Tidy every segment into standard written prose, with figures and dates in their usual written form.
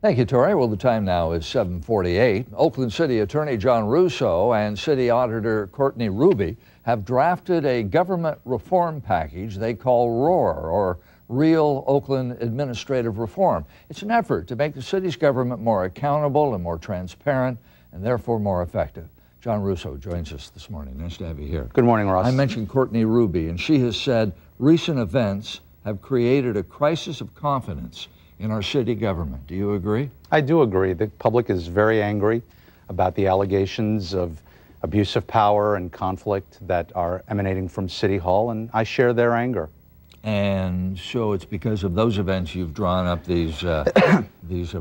Thank you, Tori. Well, the time now is 7:48. Oakland City Attorney John Russo and City Auditor Courtney Ruby have drafted a government reform package they call ROAR, or Real Oakland Administrative Reform. It's an effort to make the city's government more accountable and more transparent and therefore more effective. John Russo joins us this morning. Nice to have you here. Good morning, Ross. I mentioned Courtney Ruby, and she has said recent events have created a crisis of confidence in our city government. Do you agree? I do agree. The public is very angry about the allegations of abuse of power and conflict that are emanating from City Hall, and I share their anger. And so it's because of those events you've drawn up these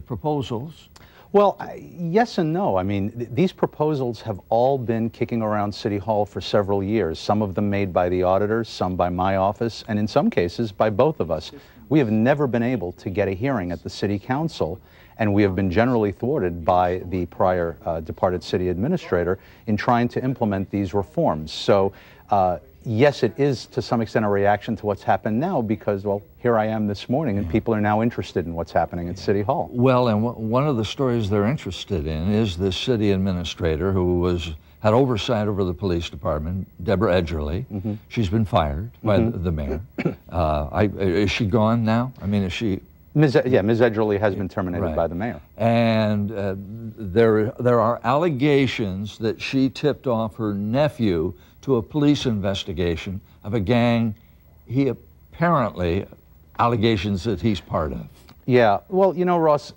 proposals? Well, yes and no. I mean, these proposals have all been kicking around City Hall for several years, some of them made by the auditors, some by my office, and in some cases by both of us. We have never been able to get a hearing at the City Council, and we have been generally thwarted by the prior departed city administrator in trying to implement these reforms. So, yes, it is to some extent a reaction to what's happened now because, well, here I am this morning and people are now interested in what's happening at City Hall. Well, and one of the stories they're interested in is this city administrator who had oversight over the police department, Deborah Edgerly. Mm-hmm. She's been fired by the mayor. Is she gone now? I mean, is she? Ms. Edgerly has been terminated by the mayor. And there are allegations that she tipped off her nephew to a police investigation of a gang allegations that he's part of. Yeah, well, you know, Ross,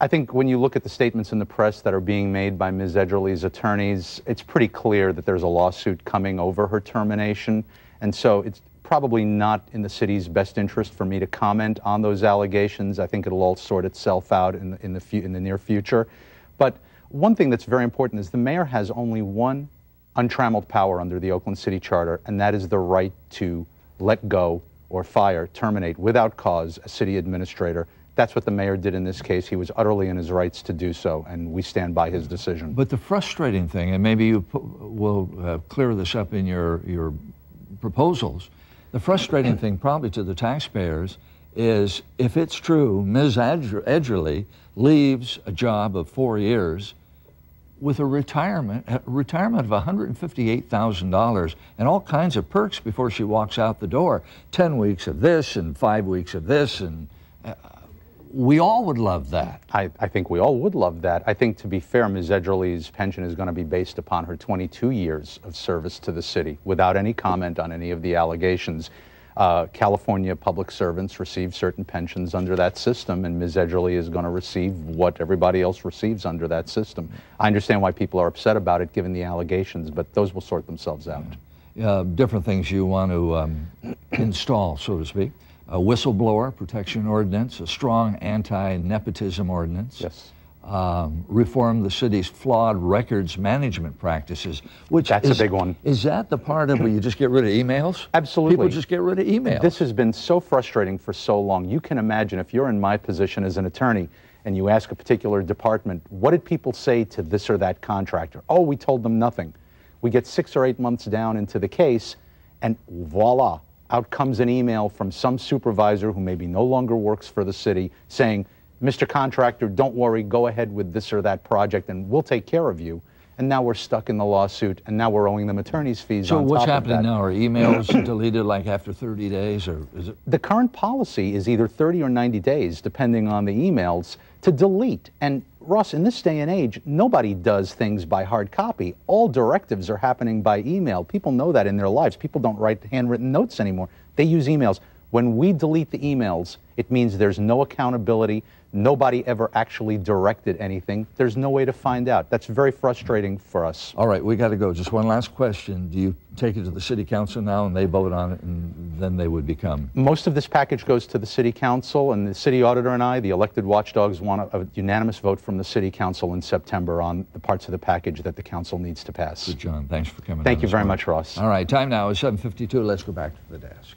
I think when you look at the statements in the press that are being made by Ms. Edgerly's attorneys, it's pretty clear that there's a lawsuit coming over her termination. And so it's probably not in the city's best interest for me to comment on those allegations. I think it'll all sort itself out in the near future. But one thing that's very important is the mayor has only one untrammeled power under the Oakland City Charter, and that is the right to let go or fire, terminate without cause a city administrator. That's what the mayor did in this case. He was utterly in his rights to do so, and we stand by his decision. But the frustrating thing, and maybe you will clear this up in your proposals, the frustrating thing probably to the taxpayers is if it's true, Ms. Edgerly leaves a job of 4 years with a retirement of $158,000 and all kinds of perks before she walks out the door. 10 weeks of this and 5 weeks of this, and we all would love that. I think we all would love that. I think, to be fair, Ms. Edgerly's pension is going to be based upon her 22 years of service to the city, without any comment on any of the allegations. California public servants receive certain pensions under that system, and Ms. Edgerly is going to receive what everybody else receives under that system. I understand why people are upset about it, given the allegations, but those will sort themselves out. Different things you want to install, so to speak. A whistleblower protection ordinance, a strong anti-nepotism ordinance. Yes. Reform the city's flawed records management practices, which that's a big one. Is that the part of where you just get rid of emails? Absolutely. People just get rid of emails. This has been so frustrating for so long. You can imagine if you're in my position as an attorney and you ask a particular department, what did people say to this or that contractor? Oh, we told them nothing. We get 6 or 8 months down into the case and voila, out comes an email from some supervisor who maybe no longer works for the city saying, Mr. Contractor, don't worry, go ahead with this or that project and we'll take care of you. And now we're stuck in the lawsuit, and now we're owing them attorney's fees on top of that. So what's happening now? Are emails deleted like after 30 days, or is it? The current policy is either 30 or 90 days, depending on the emails, to delete. And Ross, in this day and age, nobody does things by hard copy. All directives are happening by email. People know that in their lives. People don't write handwritten notes anymore. They use emails. When we delete the emails, it means there's no accountability. Nobody ever actually directed anything. There's no way to find out. That's very frustrating for us. All right, we got to go. Just one last question. Do you take it to the city council now and they vote on it, and then they would become? Most of this package goes to the city council, and the city auditor and I, the elected watchdogs, want a unanimous vote from the city council in September on the parts of the package that the council needs to pass. Good, John. Thanks for coming. Thank you very much, Ross. All right, time now is 7:52. Let's go back to the desk.